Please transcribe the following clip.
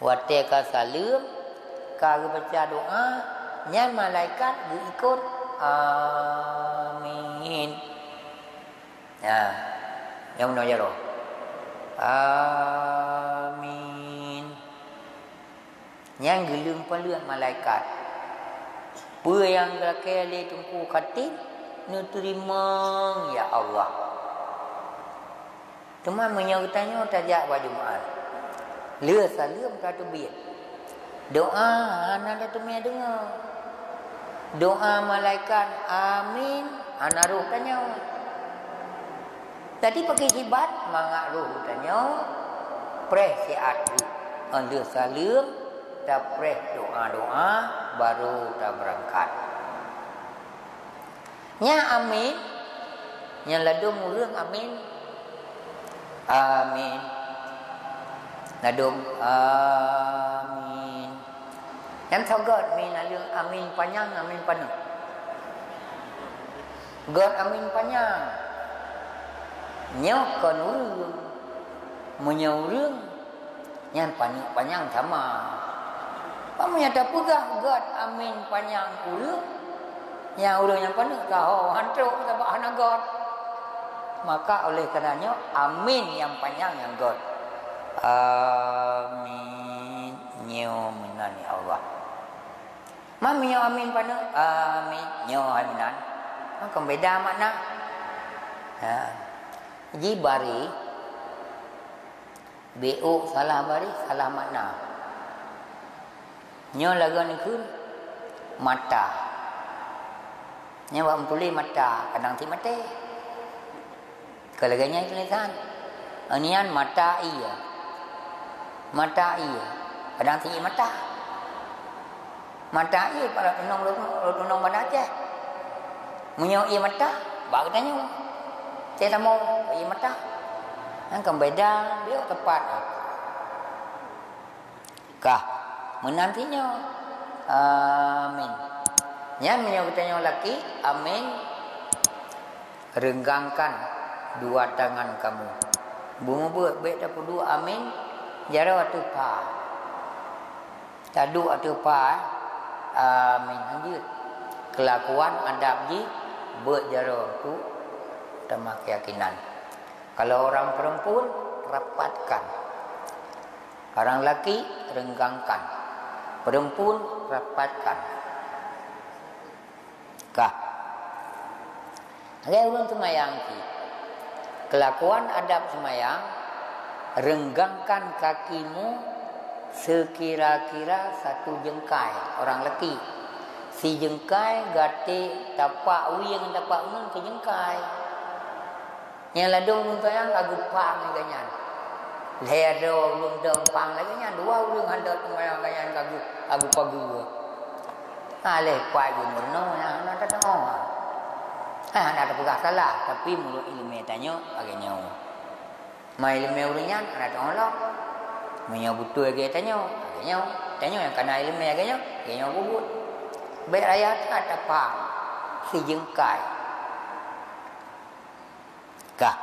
Wate ka salam, ka baca doa, nyan malaikat ikut amin. Ya. Yang mana jaro? Amin. Yang gelung paluan malaikat. Apa yang rakyat le tungku katin, nu terima ya Allah. Cuma menyertanya tajak pada Jumaat. Lừa salam ta tu biar. Doa anda tu me dengar. Doa malaikat amin ana ruh tanya. Tadi pakai hibat mangak ruh tanya. Preh siat. Lừa salam ta preh doa-doa baru ta berangkat. Nya amin. Nya ladung urang amin. Amin. Nadum amin. Yang tahu God min alung amin panjang amin penuh. God amin panjang. Nyok kon urang. Menyurang. Yang panjang sama. Pamunya ada pegah God amin panjang urang. Yang urang yang penuh kau hantruk tabak hana God. Maka oleh karenanya amin yang panjang yang God. Amin. Nyo minan ya Allah. Mami amin pada amin. Nyo aminan. Maka beda makna. Ha. Jibari. BO salah bari salah makna. Nyo lagu ni kun mata. Nyo buat tulis mata, kadang ti mate. Kalau ganya tulisan. Anian mata iya. Mata iya. Kadang tinggi mata. Mata iya pada tunong pada aja. Menyau iya mata. Baru tanya. Saya tak mau iya mata. Yang beda dia tepat. Kah. Menantinya. Amin. Yang menyau tanya laki. Amin. Renggangkan dua tangan kamu. Bunga buat baik dapat dua amin. Jara waktu pa. Tadu waktu pa. Amin. Lanjut. Kelakuan adab ji. Buat jara tu. Tema keyakinan. Kalau orang perempuan. Rapatkan. Orang laki. Renggangkan. Perempuan. Rapatkan. Kah. Ada ulun semayang ki. Kelakuan adab semayang. Renggangkan kakimu sekira-kira 1 jengkai orang lelaki. Si jengkai gati tapak uyang tapak mun ke jengkai. Yang ladung tayang lagu pang ganyan. Ledo lundang pang lagi ganyan. Dua urang handap semayang ganyan lagu pagu. Ale pai gumurno na ta tao. Ada pegah salah tapi mulut ilmu tanya agaknya. Mai ilmu uringan ada tolong. Menyabutu lagi tanya yang kena ilmu agaknya bubut. Baik raya tak apa si jengkai. Kah